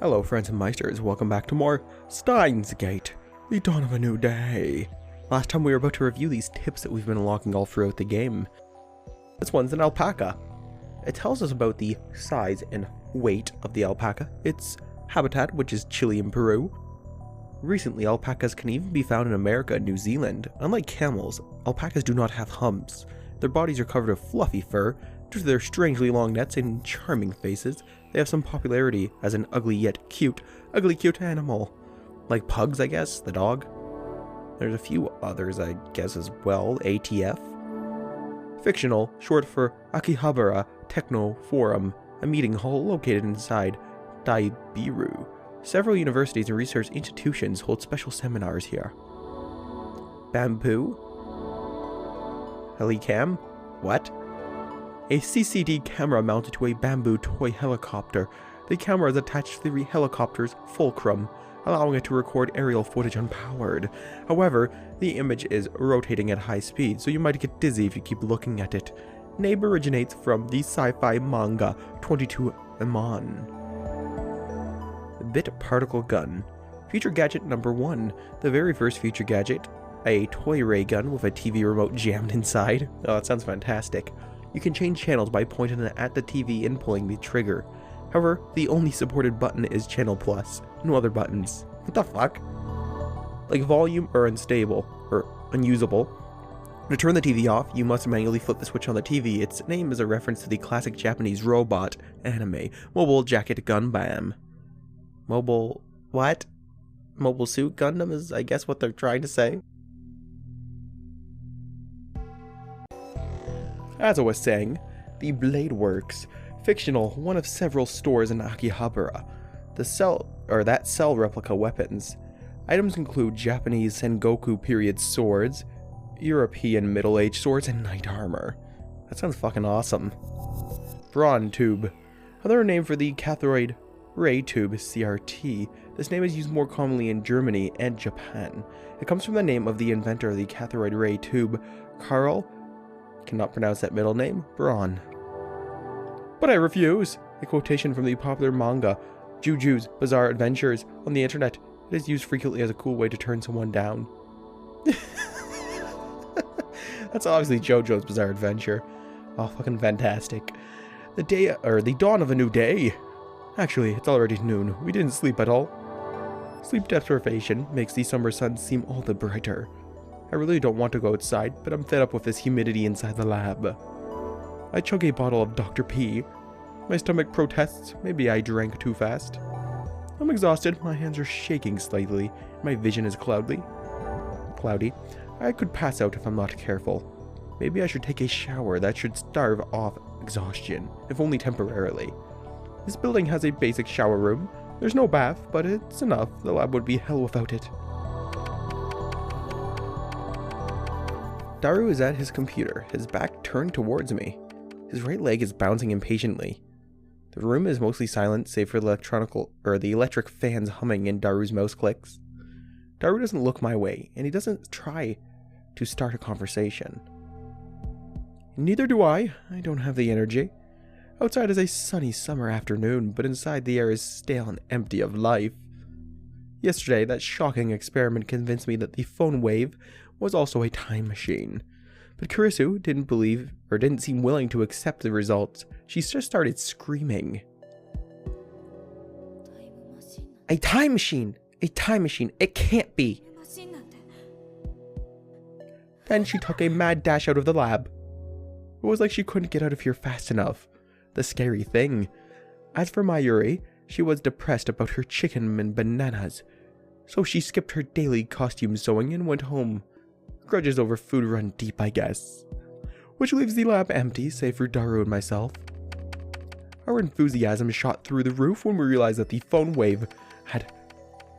Hello friends and Meisters, welcome back to more Steins Gate, the dawn of a new day. Last time we were about to review these tips that we've been unlocking all throughout the game. This one's an alpaca. It tells us about the size and weight of the alpaca, its habitat, which is Chile and Peru. Recently, alpacas can even be found in America and New Zealand. Unlike camels, alpacas do not have humps. Their bodies are covered with fluffy fur. Due to their strangely long necks and charming faces, they have some popularity as an ugly yet cute animal. Like pugs, I guess, the dog. There's a few others, I guess, as well. ATF. Fictional, short for Akihabara Techno Forum, a meeting hall located inside Daibiru. Several universities and research institutions hold special seminars here. Bamboo? Helicam? What? A CCD camera mounted to a bamboo toy helicopter. The camera is attached to the helicopter's fulcrum, allowing it to record aerial footage unpowered. However, the image is rotating at high speed, so you might get dizzy if you keep looking at it. Name originates from the sci-fi manga 22 Amon. Bit particle gun. Feature gadget number 1. The very first feature gadget, a toy ray gun with a TV remote jammed inside. Oh, that sounds fantastic. You can change channels by pointing at the TV and pulling the trigger. However, the only supported button is channel plus. No other buttons. What the fuck? Like volume or unstable, or unusable. To turn the TV off, you must manually flip the switch on the TV. Its name is a reference to the classic Japanese robot anime, Mobile Jacket Gundam. Mobile... what? Mobile Suit Gundam is, I guess, what they're trying to say. As I was saying, the Blade Works, fictional, one of several stores in Akihabara. That sell replica weapons. Items include Japanese Sengoku period swords, European middle-aged swords, and knight armor. That sounds fucking awesome. Brawn tube. Another name for the cathode ray tube, CRT. This name is used more commonly in Germany and Japan. It comes from the name of the inventor of the cathode ray tube, Carl, cannot pronounce that middle name, Braun. But I refuse! A quotation from the popular manga, Juju's Bizarre Adventures, on the internet. It is used frequently as a cool way to turn someone down. That's obviously JoJo's Bizarre Adventure. Oh, fucking fantastic. The dawn of a new day. Actually, it's already noon. We didn't sleep at all. Sleep deprivation makes the summer sun seem all the brighter. I really don't want to go outside, but I'm fed up with this humidity inside the lab. I chug a bottle of Dr. P. My stomach protests. Maybe I drank too fast. I'm exhausted. My hands are shaking slightly. My vision is cloudy. I could pass out if I'm not careful. Maybe I should take a shower. That should starve off exhaustion, if only temporarily. This building has a basic shower room. There's no bath, but it's enough. The lab would be hell without it. Daru is at his computer, his back turned towards me. His right leg is bouncing impatiently. The room is mostly silent, save for the electric fans humming and Daru's mouse clicks. Daru doesn't look my way, and he doesn't try to start a conversation. Neither do I. I don't have the energy. Outside is a sunny summer afternoon, but inside the air is stale and empty of life. Yesterday, that shocking experiment convinced me that the phone wave was also a time machine. But Kurisu didn't seem willing to accept the results. She just started screaming. A time machine! A time machine! It can't be! Then she took a mad dash out of the lab. It was like she couldn't get out of here fast enough. The scary thing. As for Mayuri, she was depressed about her chicken and bananas. So she skipped her daily costume sewing and went home. Grudges over food run deep, I guess. Which leaves the lab empty, save for Daru and myself. Our enthusiasm shot through the roof when we realized that the phone wave had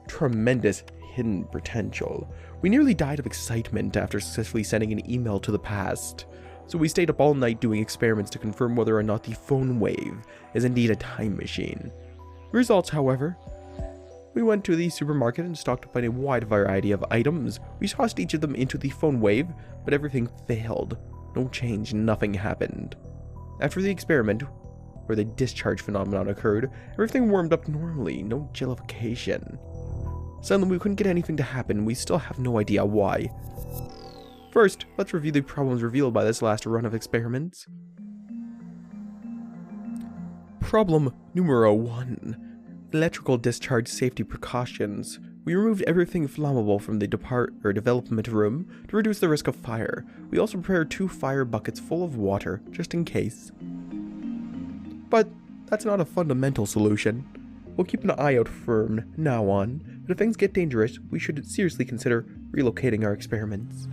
tremendous hidden potential. We nearly died of excitement after successfully sending an email to the past. So we stayed up all night doing experiments to confirm whether or not the phone wave is indeed a time machine. Results, however. We went to the supermarket and stocked up on a wide variety of items. We tossed each of them into the phone wave, but everything failed. No change, nothing happened. After the experiment, where the discharge phenomenon occurred, everything warmed up normally, no jellification. Suddenly we couldn't get anything to happen, we still have no idea why. First, let's review the problems revealed by this last run of experiments. Problem numero 1. Electrical discharge safety precautions. We removed everything flammable from the development room to reduce the risk of fire. We also prepared 2 fire buckets full of water, just in case. But that's not a fundamental solution. We'll keep an eye out from now on, but if things get dangerous, we should seriously consider relocating our experiments.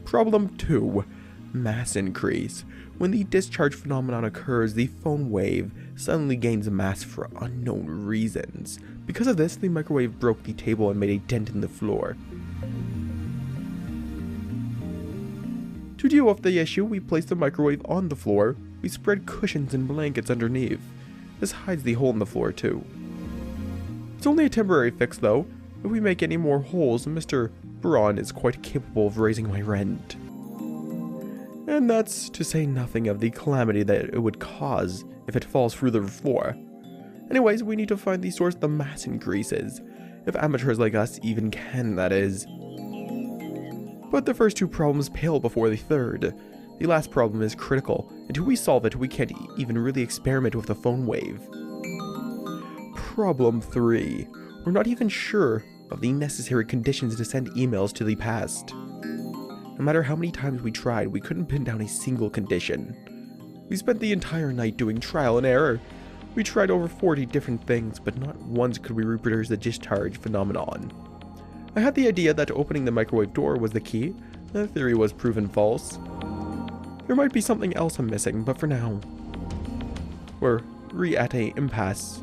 Problem 2. Mass increase. When the discharge phenomenon occurs, the phone wave suddenly gains mass for unknown reasons. Because of this, the microwave broke the table and made a dent in the floor. To deal with the issue, we placed the microwave on the floor. We spread cushions and blankets underneath. This hides the hole in the floor too. It's only a temporary fix though. If we make any more holes, Mr. Braun is quite capable of raising my rent. And that's to say nothing of the calamity that it would cause if it falls through the floor. Anyways, we need to find the source of the mass increases. If amateurs like us even can, that is. But the first 2 problems pale before the third. The last problem is critical. Until we solve it, we can't even really experiment with the phone wave. Problem 3. We're not even sure of the necessary conditions to send emails to the past. No matter how many times we tried, we couldn't pin down a single condition. We spent the entire night doing trial and error. We tried over 40 different things, but not once could we reproduce the discharge phenomenon. I had the idea that opening the microwave door was the key. The theory was proven false. There might be something else I'm missing, but for now, we're at an impasse.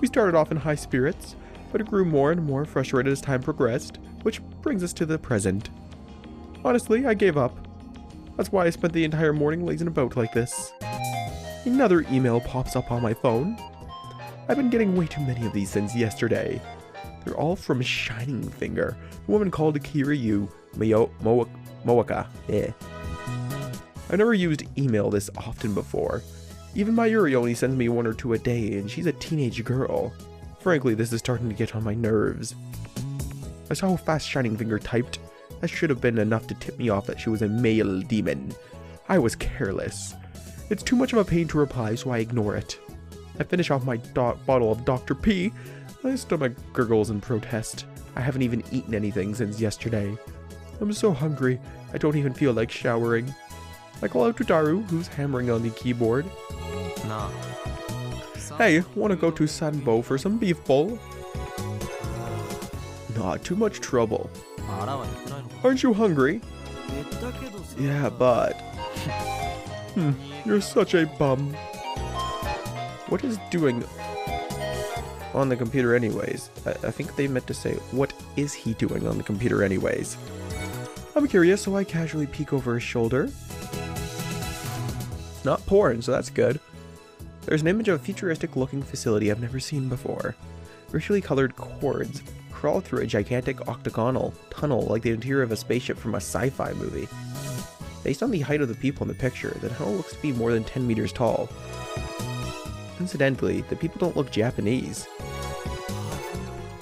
We started off in high spirits, but it grew more and more frustrated as time progressed, which brings us to the present. Honestly, I gave up. That's why I spent the entire morning lazing about like this. Another email pops up on my phone. I've been getting way too many of these since yesterday. They're all from Shining Finger, a woman called Kiryu Moaka. I've never used email this often before. Even Mayuri only sends me 1 or 2 a day, and she's a teenage girl. Frankly, this is starting to get on my nerves. I saw how fast Shining Finger typed. That should have been enough to tip me off that she was a male demon. I was careless. It's too much of a pain to reply, so I ignore it. I finish off my bottle of Dr. P. My stomach gurgles in protest. I haven't even eaten anything since yesterday. I'm so hungry, I don't even feel like showering. I call out to Daru, who's hammering on the keyboard. Nah. Hey, wanna go to Sanbo for some beef bowl? Nah, too much trouble. Aren't you hungry? Yeah, but... you're such a bum. What is doing on the computer anyways? I think they meant to say, what is he doing on the computer anyways? I'm curious, so I casually peek over his shoulder. It's not porn, so that's good. There's an image of a futuristic looking facility I've never seen before. Richly colored cords crawl through a gigantic octagonal tunnel like the interior of a spaceship from a sci-fi movie. Based on the height of the people in the picture, the tunnel looks to be more than 10 meters tall. Incidentally, the people don't look Japanese.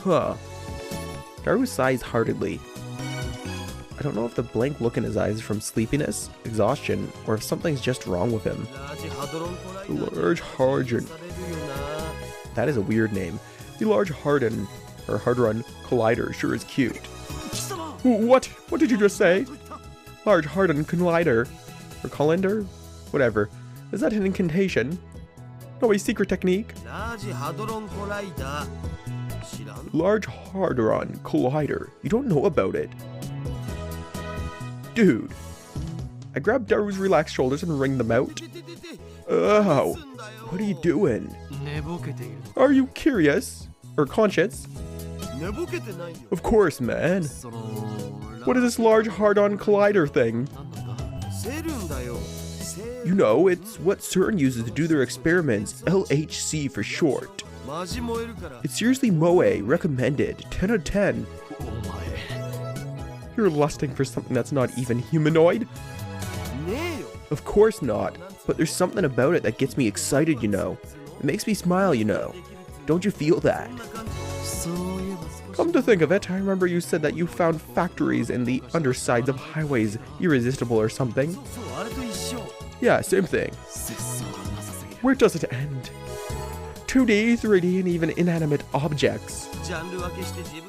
Huh. Daru sighs heartedly. I don't know if the blank look in his eyes is from sleepiness, exhaustion, or if something's just wrong with him. The Large Hadron. That is a weird name. The Large Hadron Collider sure is cute. What? What did you just say? Large Hadron Collider? Or Colander? Whatever. Is that an incantation? No, a secret technique? Large Hadron Collider. You don't know about it. Dude. I grab Daru's relaxed shoulders and wring them out. Oh, what are you doing? Are you curious? Or conscious? Of course, man. What is this Large Hadron Collider thing? You know, it's what CERN uses to do their experiments, LHC for short. It's seriously Moe, recommended, 10 out of 10. You're lusting for something that's not even humanoid? Of course not. But there's something about it that gets me excited, you know. It makes me smile, you know. Don't you feel that? Come to think of it, I remember you said that you found factories in the undersides of highways irresistible or something. Yeah, same thing. Where does it end? 2D, 3D, and even inanimate objects.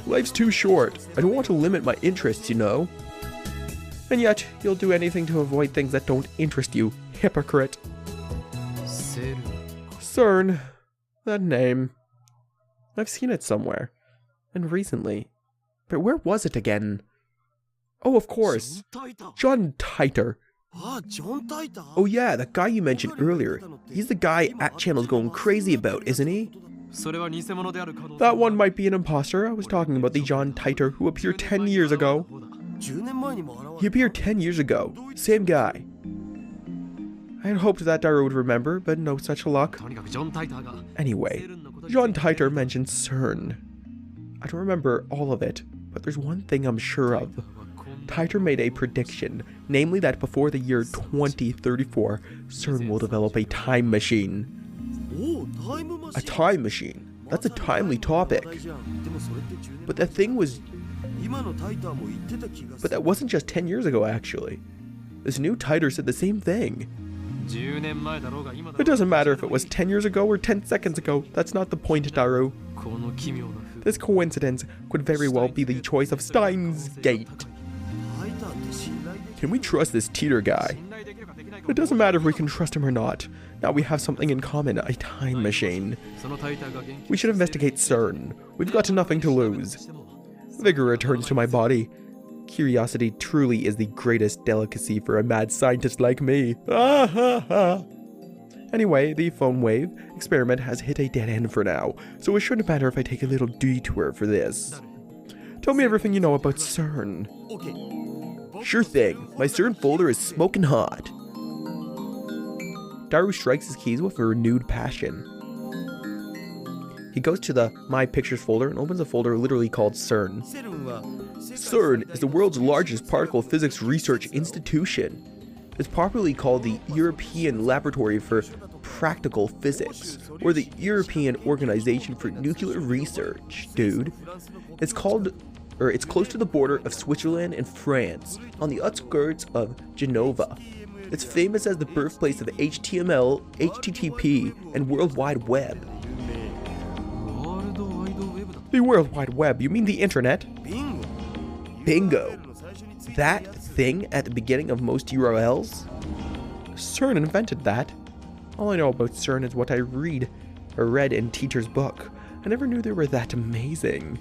Life's too short. I don't want to limit my interests, you know. And yet, you'll do anything to avoid things that don't interest you, hypocrite. CERN. That name. I've seen it somewhere. And recently. But where was it again? Oh, of course. John Titor. Oh yeah, that guy you mentioned earlier. He's the guy @Channel's going crazy about, isn't he? That one might be an imposter. I was talking about the John Titor who appeared 10 years ago. He appeared 10 years ago. Same guy. I had hoped that Daru would remember, but no such luck. Anyway, John Titor mentioned CERN. I don't remember all of it, but there's one thing I'm sure of. Titor made a prediction, namely that before the year 2034, CERN will develop a time machine. A time machine? That's a timely topic. But that thing was... But that wasn't just 10 years ago, actually. This new Titor said the same thing. It doesn't matter if it was 10 years ago or 10 seconds ago. That's not the point, Daru. This coincidence could very well be the choice of Steins Gate. Can we trust this Titor guy? It doesn't matter if we can trust him or not. Now we have something in common, a time machine. We should investigate CERN. We've got nothing to lose. Vigor returns to my body. Curiosity truly is the greatest delicacy for a mad scientist like me. Ah, ha, ha. Anyway, the phone wave experiment has hit a dead end for now, so it shouldn't matter if I take a little detour for this. Tell me everything you know about CERN. Sure thing. My CERN folder is smoking hot. Daru strikes his keys with a renewed passion. He goes to the My Pictures folder and opens a folder literally called CERN. CERN is the world's largest particle physics research institution. It's popularly called the European Laboratory for Practical Physics, or the European Organization for Nuclear Research, dude. It's close to the border of Switzerland and France, on the outskirts of Genova. It's famous as the birthplace of HTML, HTTP, and World Wide Web. The World Wide Web, you mean the internet? Bingo. That thing at the beginning of most URLs? CERN invented that. All I know about CERN is what I read in Titor's book. I never knew they were that amazing.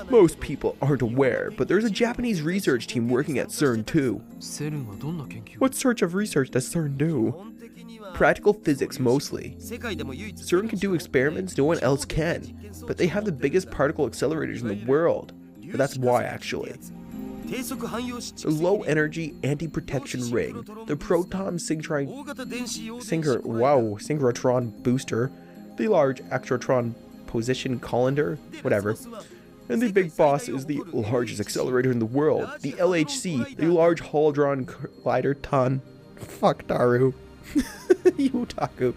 Most people aren't aware, but there's a Japanese research team working at CERN too. What sort of research does CERN do? Practical physics mostly. CERN can do experiments no one else can, but they have the biggest particle accelerators in the world. But that's why, actually. The low-energy anti-protection ring, the proton synchrotron booster, the large exotron position colander, whatever. And the big boss is the largest accelerator in the world, the LHC, the Large Hadron Collider Ton. Fuck Daru. You otaku.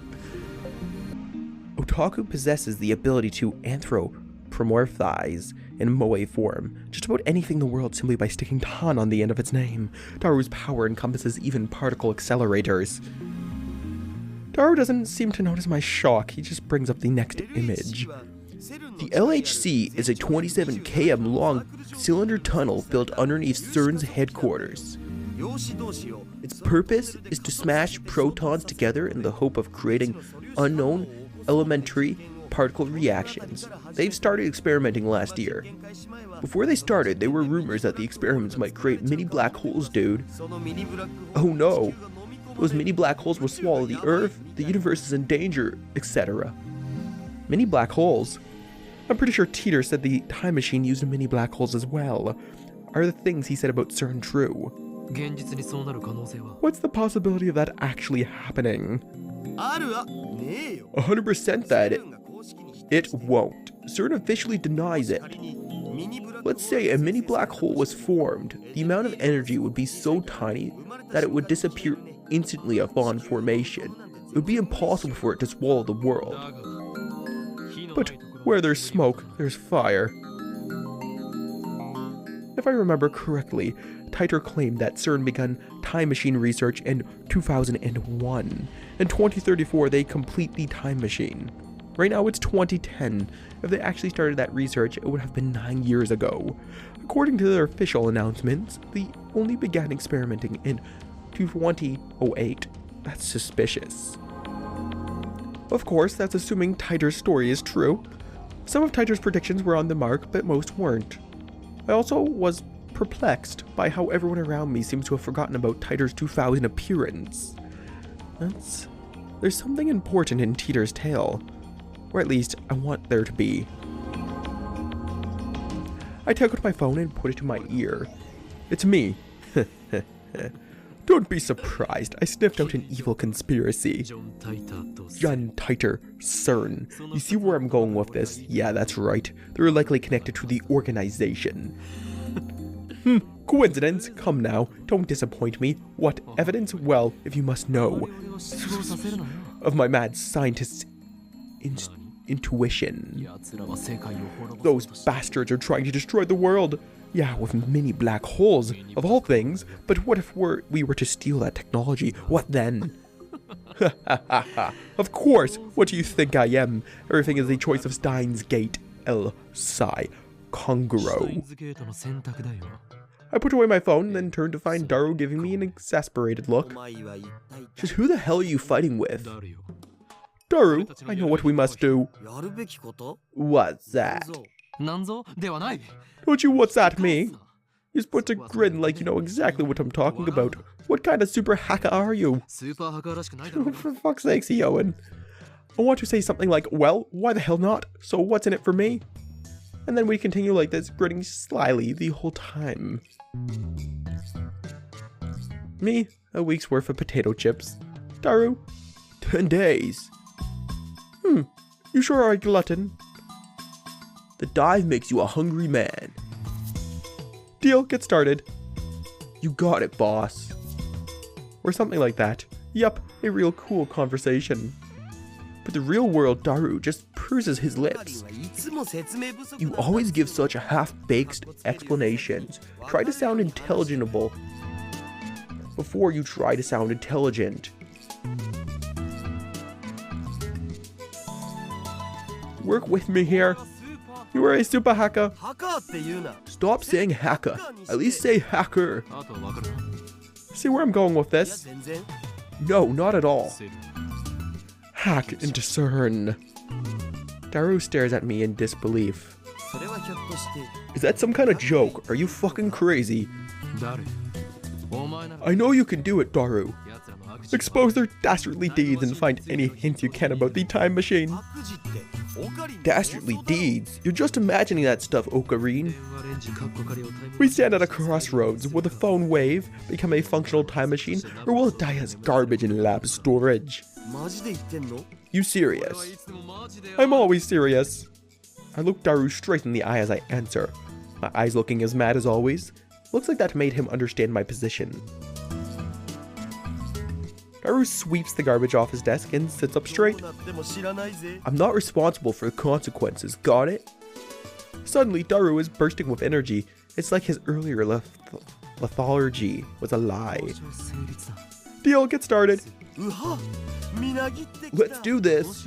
Otaku possesses the ability to anthropomorphize in moe form just about anything in the world simply by sticking ton on the end of its name. Daru's power encompasses even particle accelerators. Daru doesn't seem to notice my shock, he just brings up the next image. The LHC is a 27 km long cylinder tunnel built underneath CERN's headquarters. Its purpose is to smash protons together in the hope of creating unknown elementary particle reactions. They've started experimenting last year. Before they started, there were rumors that the experiments might create mini black holes, dude. Oh no! Those mini black holes will swallow the Earth, the universe is in danger, etc. Mini black holes? I'm pretty sure Titor said the time machine used mini black holes as well. Are the things he said about CERN true? What's the possibility of that actually happening? 100% that it won't. CERN officially denies it. Let's say a mini black hole was formed. The amount of energy would be so tiny that it would disappear instantly a fawn formation. It would be impossible for it to swallow the world. But where there's smoke, there's fire. If I remember correctly, Titor claimed that CERN began time machine research in 2001. In 2034, they complete the time machine. Right now it's 2010. If they actually started that research, it would have been 9 years ago. According to their official announcements, they only began experimenting in 2008. That's suspicious. Of course, that's assuming Titor's story is true. Some of Titor's predictions were on the mark, but most weren't. I also was perplexed by how everyone around me seems to have forgotten about Titor's 2000 appearance. There's something important in Titor's tale. Or at least, I want there to be. I took out my phone and put it to my ear. It's me. Don't be surprised, I sniffed out an evil conspiracy. John Titor, CERN. You see where I'm going with this? Yeah, that's right. They're likely connected to the organization. Coincidence? Come now, don't disappoint me. What evidence? Well, if you must know. Of my mad scientist's intuition. Those bastards are trying to destroy the world. Yeah, with mini black holes, of all things. But what if we were to steal that technology? What then? Of course, what do you think I am? Everything is a choice of Steins Gate, El Psi, Congro. I put away my phone, then turned to find Daru giving me an exasperated look. Just who the hell are you fighting with? Daru, I know what we must do. What's that? Don't you what's that me? You're supposed to grin like you know exactly what I'm talking about. What kind of super hacker are you? For fuck's sake, Owen. I want to say something like, well, why the hell not? So what's in it for me? And then we continue like this, grinning slyly the whole time. Me, a week's worth of potato chips. Daru, 10 days. You sure are a glutton. The dive makes you a hungry man. Deal, get started. You got it, boss. Or something like that. Yup, a real cool conversation. But the real world Daru just purses his lips. You always give such half-baked explanations. Try to sound intelligible before you try to sound intelligent. Work with me here. You are a super hacker. Stop saying hacker. At least say hacker. See where I'm going with this? No, not at all. Hack into CERN. Daru stares at me in disbelief. Is that some kind of joke? Are you fucking crazy? I know you can do it, Daru. Expose their dastardly deeds and find any hints you can about the time machine. Dastardly deeds? You're just imagining that stuff, Ocarine. We stand at a crossroads. Will the phone wave become a functional time machine, or will it die as garbage in lab storage? You serious? I'm always serious. I look Daru straight in the eye as I answer. My eyes looking as mad as always. Looks like that made him understand my position. Daru sweeps the garbage off his desk and sits up straight. I'm not responsible for the consequences, got it? Suddenly, Daru is bursting with energy. It's like his earlier lethargy was a lie. Deal, get started. Let's do this.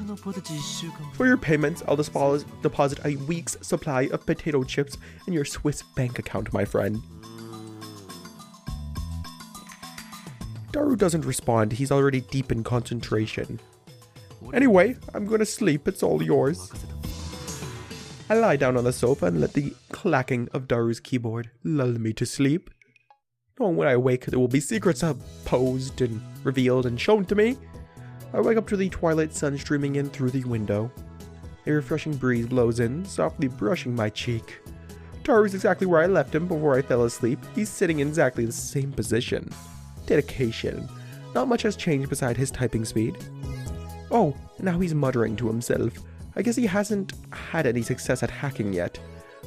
For your payments, I'll deposit a week's supply of potato chips in your Swiss bank account, my friend. Daru doesn't respond, he's already deep in concentration. Anyway, I'm gonna sleep, it's all yours. I lie down on the sofa and let the clacking of Daru's keyboard lull me to sleep. Knowing when I wake there will be secrets posed and revealed and shown to me. I wake up to the twilight sun streaming in through the window. A refreshing breeze blows in, softly brushing my cheek. Daru's exactly where I left him before I fell asleep. He's sitting in exactly the same position. Dedication. Not much has changed beside his typing speed. Oh, now he's muttering to himself. I guess he hasn't had any success at hacking yet.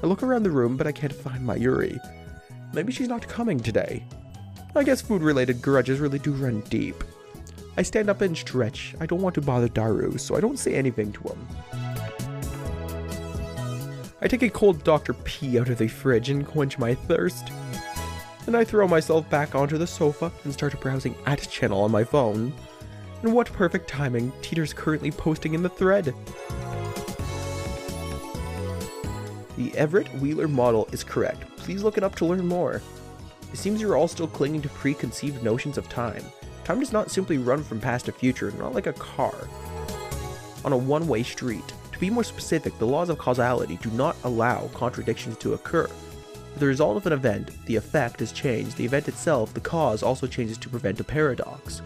I look around the room, but I can't find my Yuri. Maybe she's not coming today. I guess food-related grudges really do run deep. I stand up and stretch. I don't want to bother Daru, so I don't say anything to him. I take a cold Dr. P out of the fridge and quench my thirst. Then I throw myself back onto the sofa and start browsing at channel on my phone. And what perfect timing, Titor's currently posting in the thread. The Everett Wheeler model is correct. Please look it up to learn more. It seems you're all still clinging to preconceived notions of time. Time does not simply run from past to future, not like a car on a one-way street. To be more specific, the laws of causality do not allow contradictions to occur. If the result of an event, the effect is changed, the event itself, the cause, also changes to prevent a paradox.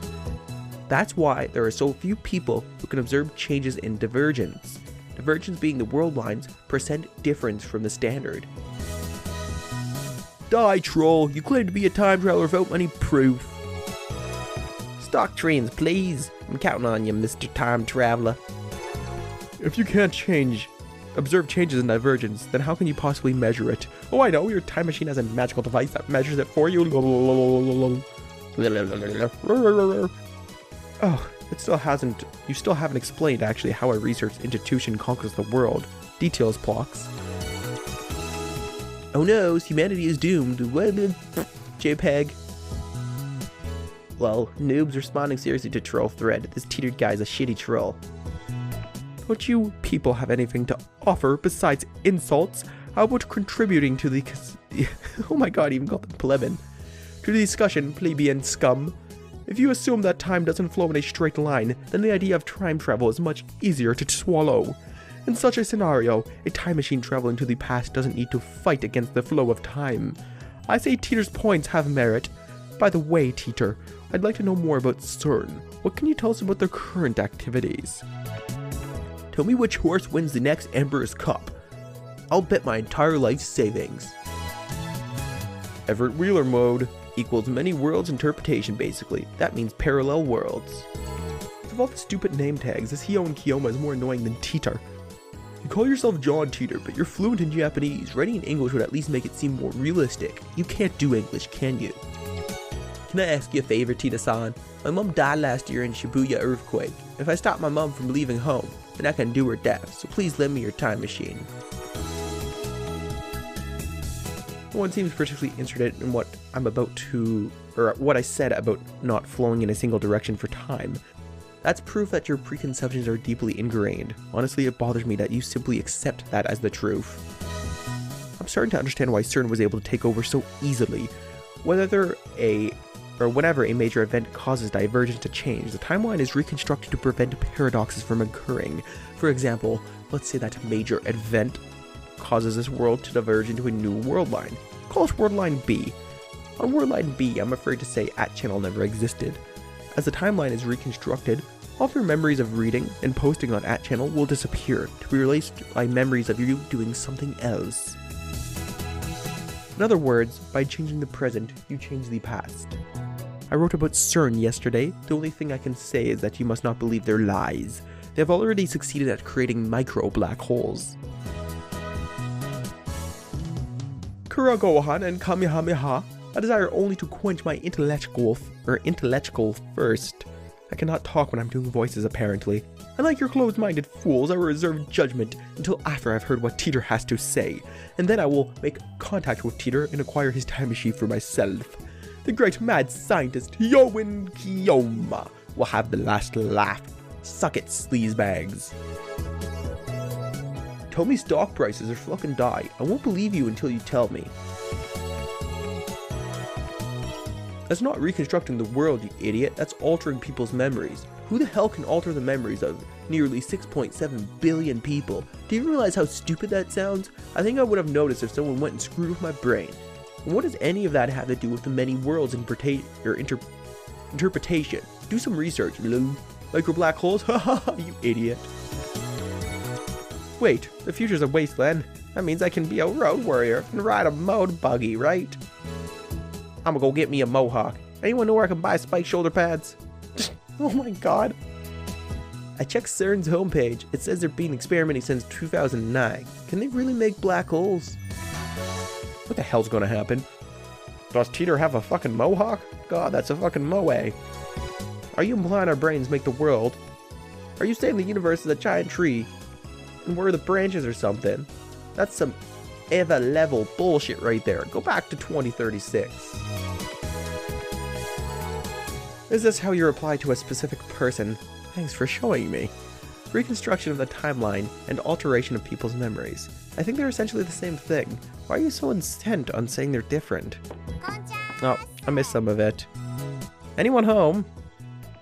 That's why there are so few people who can observe changes in divergence. Divergence being the world line's percent difference from the standard. Die, troll! You claim to be a time traveler without any proof. Stock trains, please! I'm counting on you, Mr. Time Traveler. If you can't observe changes in divergence, then how can you possibly measure it? Oh, I know, your time machine has a magical device that measures it for you. Oh, you still haven't explained actually how a research institution conquers the world. Details, Plox. Oh no, humanity is doomed. JPEG. Well, noobs responding seriously to troll thread. This Titor guy's a shitty troll. Don't you people have anything to offer besides insults? How about contributing to the oh my god, even called them plebeian. To the discussion, plebeian scum. If you assume that time doesn't flow in a straight line, then the idea of time travel is much easier to swallow. In such a scenario, a time machine traveling to the past doesn't need to fight against the flow of time. I say Titor's points have merit. By the way, Titor, I'd like to know more about CERN. What can you tell us about their current activities? Tell me which horse wins the next Emperor's Cup. I'll bet my entire life savings. Everett Wheeler mode equals many worlds interpretation basically. That means parallel worlds. Of all the stupid name tags, this Hio and Kiyoma is more annoying than Titor. You call yourself John Titor, but you're fluent in Japanese. Writing in English would at least make it seem more realistic. You can't do English, can you? Can I ask you a favor, Tita-san? My mom died last year in Shibuya earthquake. If I stop my mom from leaving home, then I can do her death, so please lend me your time machine. No one seems particularly interested in what I said about not flowing in a single direction for time. That's proof that your preconceptions are deeply ingrained. Honestly, it bothers me that you simply accept that as the truth. I'm starting to understand why CERN was able to take over so easily. Whenever a major event causes divergence to change, the timeline is reconstructed to prevent paradoxes from occurring. For example, let's say that major event causes this world to diverge into a new world line. Call it world line B. On world line B, I'm afraid to say @channel never existed. As the timeline is reconstructed, all of your memories of reading and posting on @channel will disappear to be replaced by memories of you doing something else. In other words, by changing the present, you change the past. I wrote about CERN yesterday. The only thing I can say is that you must not believe their lies. They have already succeeded at creating micro black holes. Kuragohan and Kamehameha. I desire only to quench my intellectual thirst. I cannot talk when I'm doing voices apparently. Unlike your closed-minded fools, I will reserve judgment until after I've heard what Titor has to say, and then I will make contact with Titor and acquire his time machine for myself. The great mad scientist Yoin Kiyoma will have the last laugh. Suck it, sleazebags. Tell me stock prices or fucking die. I won't believe you until you tell me. That's not reconstructing the world, you idiot. That's altering people's memories. Who the hell can alter the memories of nearly 6.7 billion people? Do you realize how stupid that sounds? I think I would have noticed if someone went and screwed with my brain. And what does any of that have to do with the many worlds interpretation? Do some research, Lou. Micro black holes? Haha, you idiot. Wait, the future's a wasteland. That means I can be a road warrior and ride a mode buggy, right? I'ma go get me a mohawk. Anyone know where I can buy spiked shoulder pads? Oh my god. I checked CERN's homepage. It says they're being experimenting since 2009. Can they really make black holes? What the hell's gonna happen? Does Titor have a fucking mohawk? God, that's a fucking moe. Are you implying our brains make the world? Are you saying the universe is a giant tree? And we're the branches or something? That's some Eva level bullshit right there. Go back to 2036. Is this how you reply to a specific person? Thanks for showing me. Reconstruction of the timeline and alteration of people's memories. I think they're essentially the same thing. Why are you so intent on saying they're different? Oh, I missed some of it. Anyone home?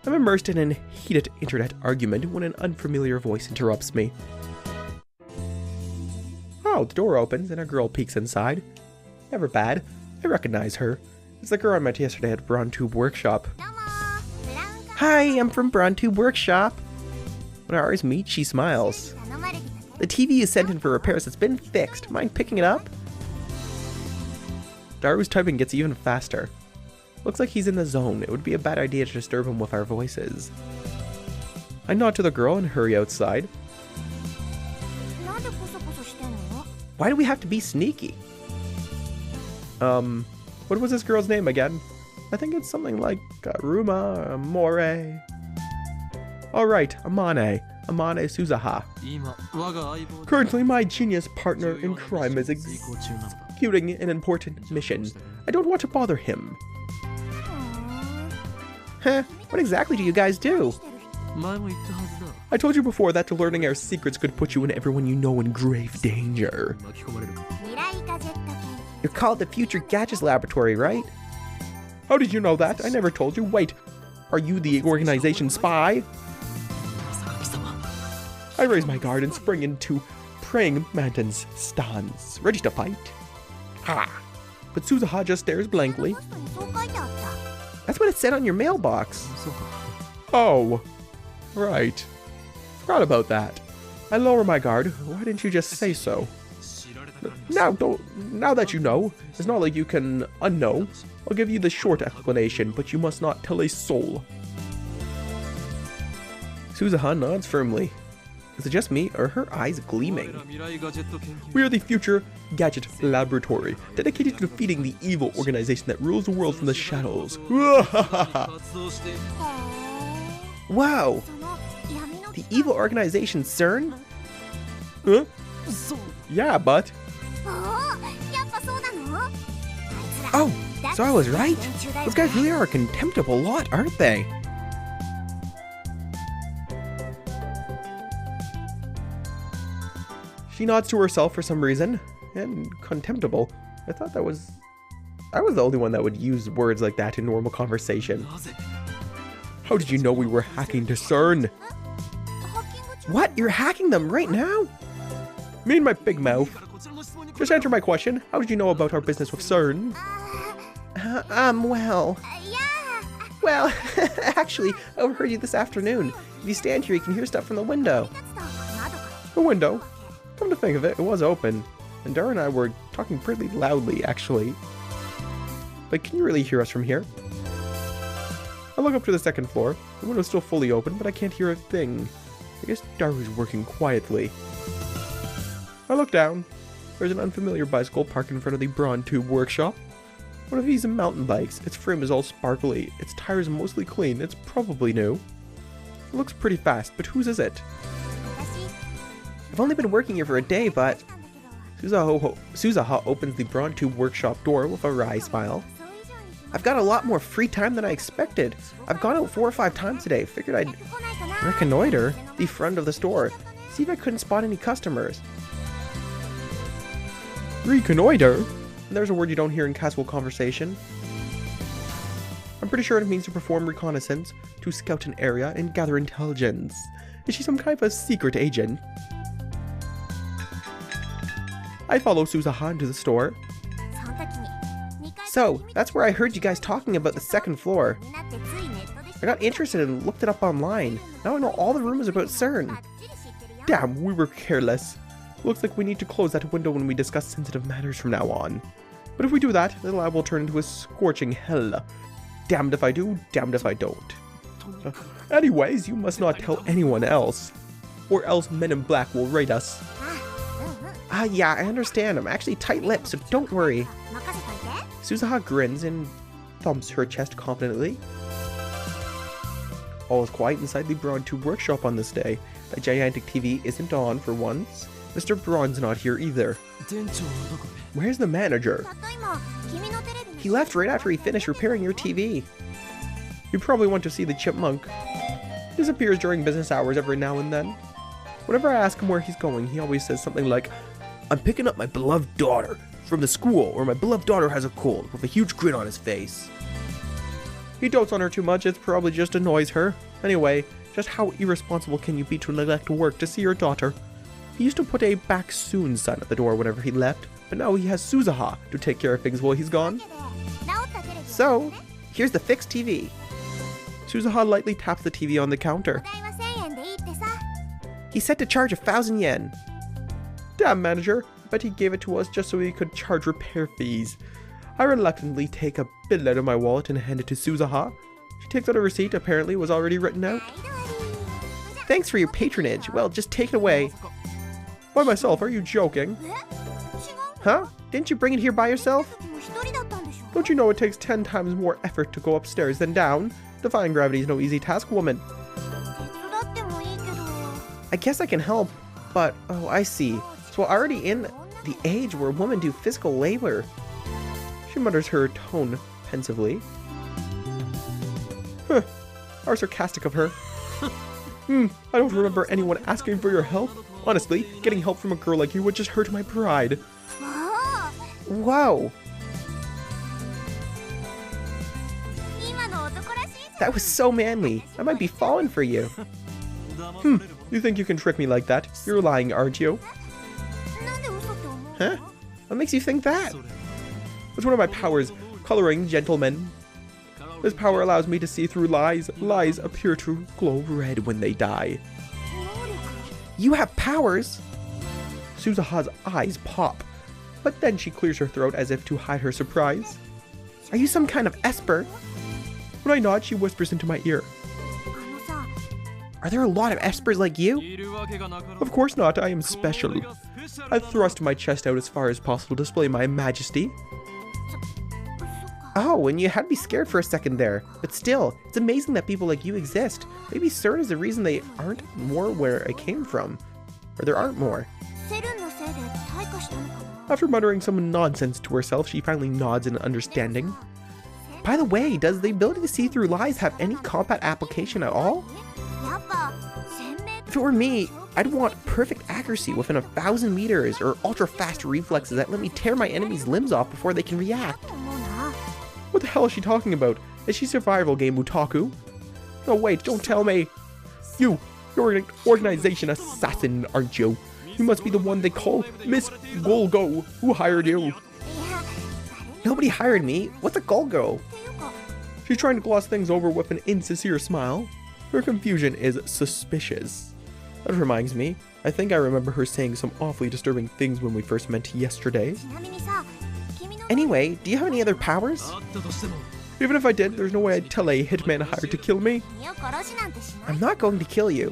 I'm immersed in a heated internet argument when an unfamiliar voice interrupts me. Oh, the door opens and a girl peeks inside. Never bad. I recognize her. It's the girl I met yesterday at PQube Workshop. Hi, I'm from PQube Workshop. When our eyes meet, she smiles. The TV is sent in for repairs. It's been fixed. Mind picking it up? Daru's typing gets even faster. Looks like he's in the zone. It would be a bad idea to disturb him with our voices. I nod to the girl and hurry outside. Why do we have to be sneaky? What was this girl's name again? I think it's something like Ruma, More. Alright, Amane Suzuha. Currently, my genius partner in crime is executing an important mission. I don't want to bother him. Huh? What exactly do you guys do? I told you before that learning our secrets could put you and everyone you know in grave danger. You're called the Future Gadgets Laboratory, right? How did you know that? I never told you. Wait, are you the organization spy? I raise my guard and spring into praying mantis stance, ready to fight. Ha! But Suzuha just stares blankly. That's what it said on your mailbox. Oh, right. Forgot about that. I lower my guard. Why didn't you just say so? Now that you know, it's not like you can unknow. I'll give you the short explanation, but you must not tell a soul. Suzuha nods firmly. Is it just me, or are her eyes gleaming? We are the Future Gadget Laboratory, dedicated to defeating the evil organization that rules the world from the shadows. Wow! The evil organization CERN? Huh? Yeah, but... Oh, so I was right? Those guys really are a contemptible lot, aren't they? She nods to herself for some reason, and contemptible. I thought I was the only one that would use words like that in normal conversation. How did you know we were hacking to CERN? What? You're hacking them right now? Me and my big mouth. Just answer my question. How did you know about our business with CERN? Well, actually, I overheard you this afternoon. If you stand here, you can hear stuff from the window. The window? Come to think of it, it was open. And Dara and I were talking pretty loudly, actually. But can you really hear us from here? I look up to the second floor. The window's still fully open, but I can't hear a thing. I guess Daru's working quietly. I look down. There's an unfamiliar bicycle parked in front of the PQube Workshop. One of these mountain bikes. Its frame is all sparkly. Its tires mostly clean. It's probably new. It looks pretty fast, but whose is it? I've only been working here for a day, but... Suzuha opens the PQube Workshop door with a wry smile. I've got a lot more free time than I expected. I've gone out 4 or 5 times today. Figured I'd reconnoiter the front of the store. See if I couldn't spot any customers. Reconnoiter? There's a word you don't hear in casual conversation. I'm pretty sure it means to perform reconnaissance, to scout an area, and gather intelligence. Is she some kind of a secret agent? I follow Suzuha into the store. So, that's where I heard you guys talking about the second floor. I got interested and looked it up online. Now I know all the rumors about CERN. Damn, we were careless. Looks like we need to close that window when we discuss sensitive matters from now on. But if we do that, the lab will turn into a scorching hell. Damned if I do, damned if I don't. Anyways, you must not tell anyone else. Or else Men in Black will raid us. Yeah, I understand. I'm actually tight-lipped, so don't worry. Suzuha grins and thumps her chest confidently. All is quiet inside the Braun Tube workshop on this day. The gigantic TV isn't on for once. Mr. Braun's not here either. Where's the manager? He left right after he finished repairing your TV. You probably want to see the chipmunk. He disappears during business hours every now and then. Whenever I ask him where he's going, he always says something like, "I'm picking up my beloved daughter from the school, or my beloved daughter has a cold," with a huge grin on his face. He dotes on her too much, it probably just annoys her. Anyway, just how irresponsible can you be to neglect work to see your daughter? He used to put a "back soon" sign at the door whenever he left, but now he has Suzuha to take care of things while he's gone. So, here's the fixed TV. Suzuha lightly taps the TV on the counter. He's set to charge 1,000 yen. Damn, manager, I bet he gave it to us just so he could charge repair fees. I reluctantly take a bill out of my wallet and hand it to Suzuha. She takes out a receipt, apparently it was already written out. Thanks for your patronage. Well, just take it away. By myself, are you joking? Huh? Didn't you bring it here by yourself? Don't you know it takes 10 times more effort to go upstairs than down? Defying gravity is no easy task, woman. I guess I can help, but, oh, I see. So already in the age where women do physical labor. She mutters her tone pensively. Huh, how sarcastic of her. I don't remember anyone asking for your help. Honestly, getting help from a girl like you would just hurt my pride. Whoa. That was so manly. I might be falling for you. You think you can trick me like that? You're lying, aren't you? Huh? What makes you think that? It's one of my powers, coloring gentlemen. This power allows me to see through lies. Lies appear to glow red when they die. You have powers? Suzuha's eyes pop, but then she clears her throat as if to hide her surprise. Are you some kind of esper? When I nod, she whispers into my ear. Are there a lot of espers like you? Of course not, I am special. I thrust my chest out as far as possible to display my majesty. Oh, and you had me scared for a second there. But still, it's amazing that people like you exist. Maybe CERN is the reason they aren't more where I came from. Or there aren't more. After muttering some nonsense to herself, she finally nods in understanding. By the way, does the ability to see through lies have any combat application at all? If it were me, I'd want perfect accuracy within 1,000 meters or ultra-fast reflexes that let me tear my enemy's limbs off before they can react. What the hell is she talking about? Is she survival game otaku? No, wait, don't tell me. You're an organization assassin, aren't you? You must be the one they call Miss Golgo. Who hired you? Nobody hired me. What's a Golgo? She's trying to gloss things over with an insincere smile. Her confusion is suspicious. That reminds me, I think I remember her saying some awfully disturbing things when we first met yesterday. Anyway, do you have any other powers? Even if I did, there's no way I'd tell a hitman hired to kill me. I'm not going to kill you.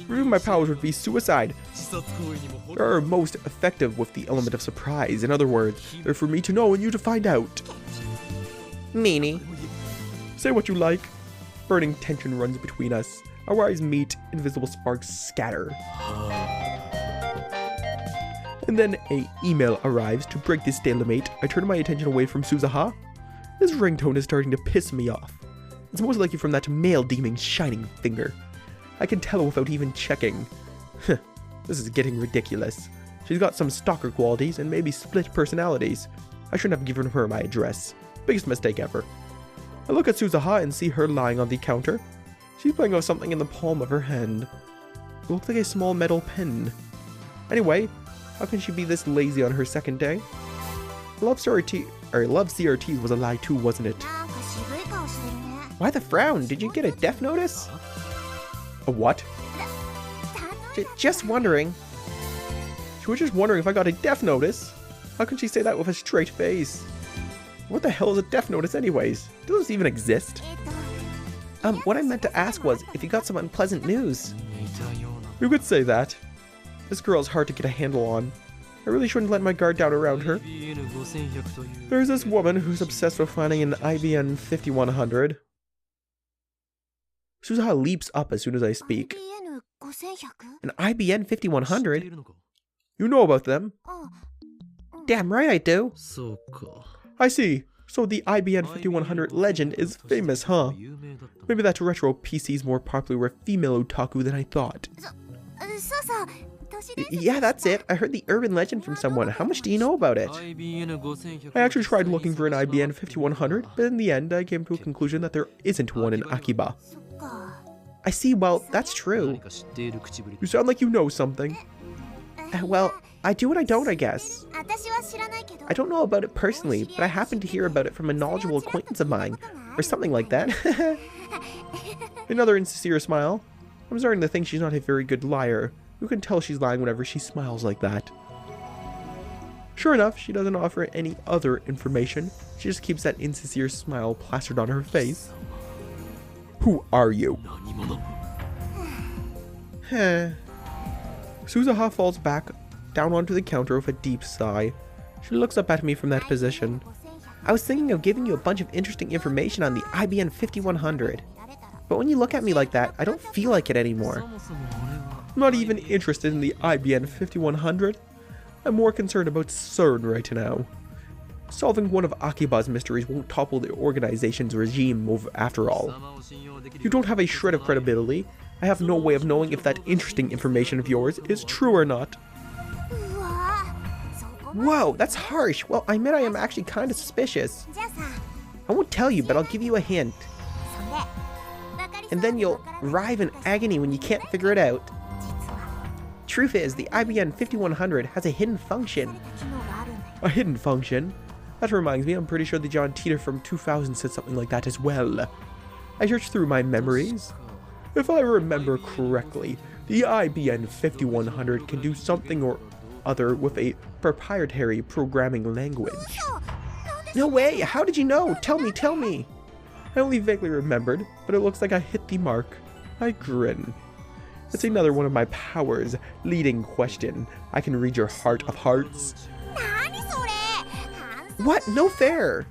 Removing my powers would be suicide. They are most effective with the element of surprise. In other words, they're for me to know and you to find out. Meanie. Say what you like. Burning tension runs between us. Our eyes meet, invisible sparks scatter. And then an email arrives to break this stalemate. I turn my attention away from Suzuha. This ringtone is starting to piss me off. It's most likely from that male demon's shining finger. I can tell without even checking. This is getting ridiculous. She's got some stalker qualities and maybe split personalities. I shouldn't have given her my address. Biggest mistake ever. I look at Suzuha and see her lying on the counter. She's playing with something in the palm of her hand. It looks like a small metal pen. Anyway, how can she be this lazy on her second day? Love CRTs was a lie too, wasn't it? Why the frown? Did you get a death notice? A what? Just wondering. She was just wondering if I got a death notice. How can she say that with a straight face? What the hell is a death notice anyways? Does this even exist? What I meant to ask was if you got some unpleasant news. You could say that. This girl is hard to get a handle on. I really shouldn't let my guard down around her. There's this woman who's obsessed with finding an IBN 5100. Suzuha leaps up as soon as I speak. An IBN 5100? You know about them? Damn right I do. I see. So the IBN 5100 legend is famous, huh? Maybe that retro PC is more popular with female otaku than I thought. Yeah, that's it. I heard the urban legend from someone. How much do you know about it? I actually tried looking for an IBN 5100, but in the end I came to a conclusion that there isn't one in Akiba. I see, well, that's true. You sound like you know something. Well, I do and I don't, I guess. I don't know about it personally, but I happened to hear about it from a knowledgeable acquaintance of mine, or something like that. Another insincere smile. I'm starting to think she's not a very good liar. You can tell she's lying whenever she smiles like that. Sure enough, she doesn't offer any other information. She just keeps that insincere smile plastered on her face. Who are you? Suzuha falls back down onto the counter with a deep sigh. She looks up at me from that position. I was thinking of giving you a bunch of interesting information on the IBN 5100. But when you look at me like that, I don't feel like it anymore. I'm not even interested in the IBN 5100. I'm more concerned about CERN right now. Solving one of Akiba's mysteries won't topple the organization's regime after all. You don't have a shred of credibility. I have no way of knowing if that interesting information of yours is true or not. Whoa, that's harsh. Well, I admit I am actually kind of suspicious. I won't tell you, but I'll give you a hint. And then you'll writhe in agony when you can't figure it out. Truth is, the IBN 5100 has a hidden function. A hidden function? That reminds me, I'm pretty sure the John Titor from 2000 said something like that as well. I searched through my memories. If I remember correctly, the IBN 5100 can do something or other with a proprietary programming language. No way! How did you know? Tell me, tell me! I only vaguely remembered, but it looks like I hit the mark. I grin. It's another one of my powers. Leading question. I can read your heart of hearts. What? No fair!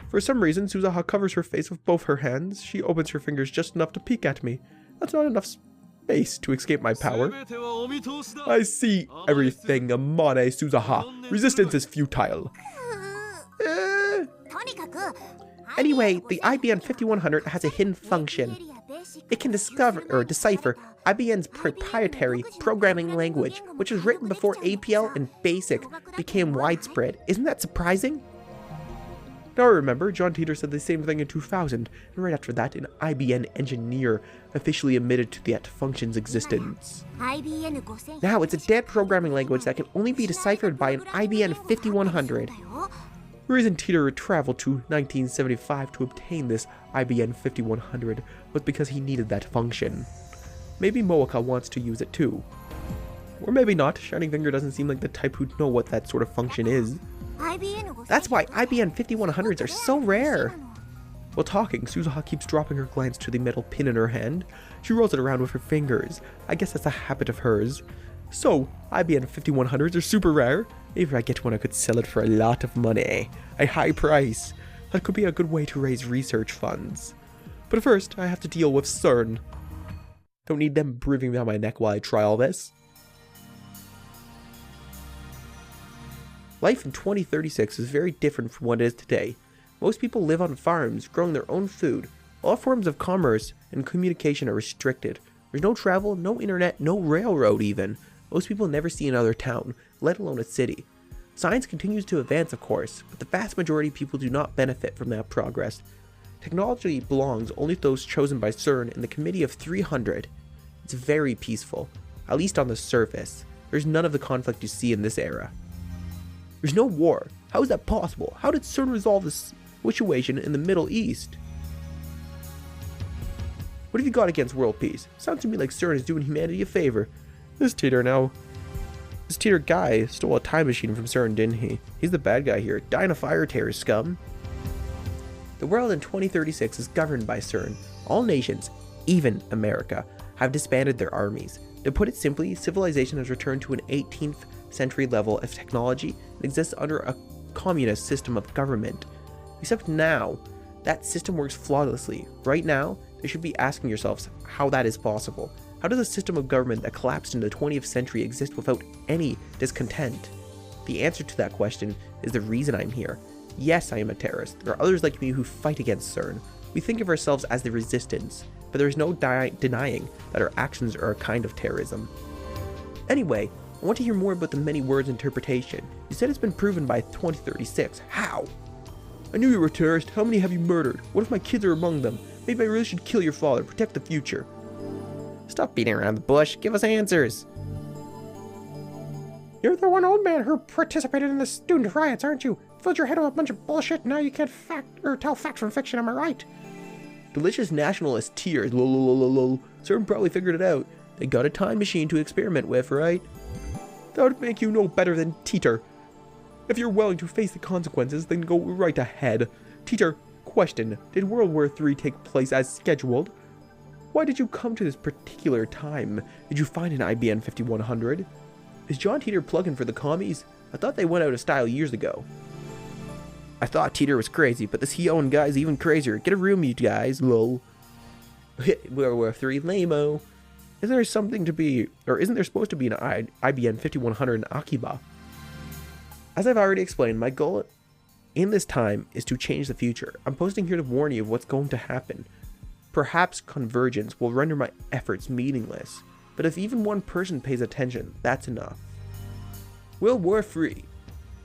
For some reason, Suzuha covers her face with both her hands. She opens her fingers just enough to peek at me. That's not enough space to escape my power. I see everything, Amane Suzuha. Resistance is futile. Anyway, the IBN 5100 has a hidden function. It can discover or decipher IBN's proprietary programming language, which was written before APL and BASIC became widespread. Isn't that surprising? Now I remember, John Titor said the same thing in 2000, and right after that, an IBN engineer officially admitted to that function's existence. Now it's a dead programming language that can only be deciphered by an IBN 5100. The reason Titor traveled to 1975 to obtain this IBN 5100 was because he needed that function. Maybe Moeka wants to use it too. Or maybe not. Shining Finger doesn't seem like the type who'd know what that sort of function is. That's why IBN 5100s are so rare. While talking, Suzuha keeps dropping her glance to the metal pin in her hand. She rolls it around with her fingers. I guess that's a habit of hers. So, IBN 5100s are super rare. If I get one, I could sell it for a lot of money. A high price. That could be a good way to raise research funds. But first, I have to deal with CERN. Don't need them breathing down my neck while I try all this. Life in 2036 is very different from what it is today. Most people live on farms, growing their own food. All forms of commerce and communication are restricted. There's no travel, no internet, no railroad even. Most people never see another town, let alone a city. Science continues to advance, of course, but the vast majority of people do not benefit from that progress. Technology belongs only to those chosen by CERN in the Committee of 300. It's very peaceful, at least on the surface. There's none of the conflict you see in this era. There's no war. How is that possible? How did CERN resolve this situation in the Middle East? What have you got against world peace? Sounds to me like CERN is doing humanity a favor. This Titor guy stole a time machine from CERN, didn't he? He's the bad guy here. Die in a fire, terror scum. The world in 2036 is governed by CERN. All nations, even America, have disbanded their armies. To put it simply, civilization has returned to an 18th century level of technology and exists under a communist system of government. Except now, that system works flawlessly. Right now, you should be asking yourselves how that is possible. How does a system of government that collapsed in the 20th century exist without any discontent? The answer to that question is the reason I'm here. Yes, I am a terrorist. There are others like me who fight against CERN. We think of ourselves as the resistance, but there is no denying that our actions are a kind of terrorism. Anyway, I want to hear more about the many words interpretation. You said it's been proven by 2036. How? I knew you were a terrorist. How many have you murdered? What if my kids are among them? Maybe I really should kill your father, protect the future. Stop beating around the bush. Give us answers. You're the one old man who participated in the student riots, aren't you? Filled your head with a bunch of bullshit, and now you can't tell fact from fiction, am I right? Delicious nationalist tears, lol. CERN probably figured it out. They got a time machine to experiment with, right? That would make you no better than Titor. If you're willing to face the consequences, then go right ahead. Titor, question, did World War III take place as scheduled? Why did you come to this particular time? Did you find an IBM 5100? Is John Titor plugging for the commies? I thought they went out of style years ago. I thought Titor was crazy, but this He-Owen guy's even crazier. Get a room, you guys, lol. World War III, lame-o. Isn't there supposed to be an IBM 5100 in Akiba? As I've already explained, my goal in this time is to change the future. I'm posting here to warn you of what's going to happen. Perhaps convergence will render my efforts meaningless, but if even one person pays attention, that's enough. World War III.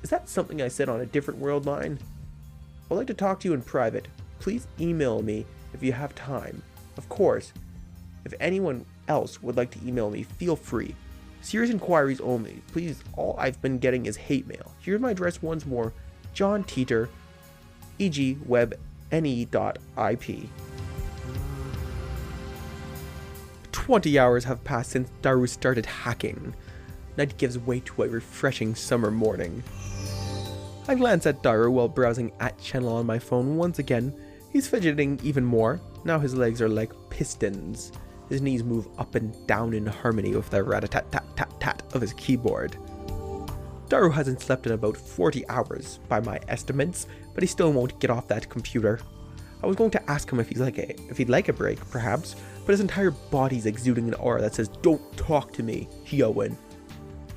Is that something I said on a different world line? I'd like to talk to you in private. Please email me if you have time. Of course, if anyone else would like to email me, feel free. Serious inquiries only. Please, all I've been getting is hate mail. Here's my address once more. John Titor, egwebne.ip. 20 hours have passed since Daru started hacking. Night gives way to a refreshing summer morning. I glance at Daru while browsing @channel on my phone once again. He's fidgeting even more. Now his legs are like pistons. His knees move up and down in harmony with the rat-a-tat-tat-tat-tat of his keyboard. Daru hasn't slept in about 40 hours, by my estimates, but he still won't get off that computer. I was going to ask him if he'd like a break, perhaps, but his entire body's exuding an aura that says, "Don't talk to me, He-Owen."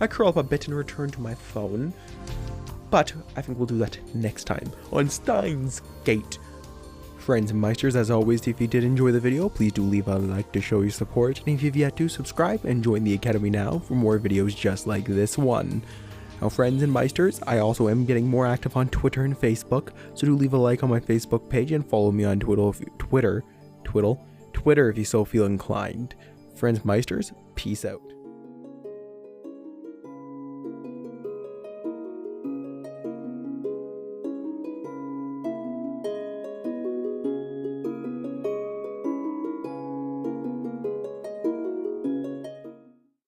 I curl up a bit and return to my phone, but I think we'll do that next time on Steins Gate. Friends and Meisters, as always, if you did enjoy the video, please do leave a like to show your support, and if you've yet to subscribe and join the Academy now for more videos just like this one. Now friends and Meisters, I also am getting more active on Twitter and Facebook, so do leave a like on my Facebook page and follow me on Twitter if you so feel inclined. Friends Meisters, peace out.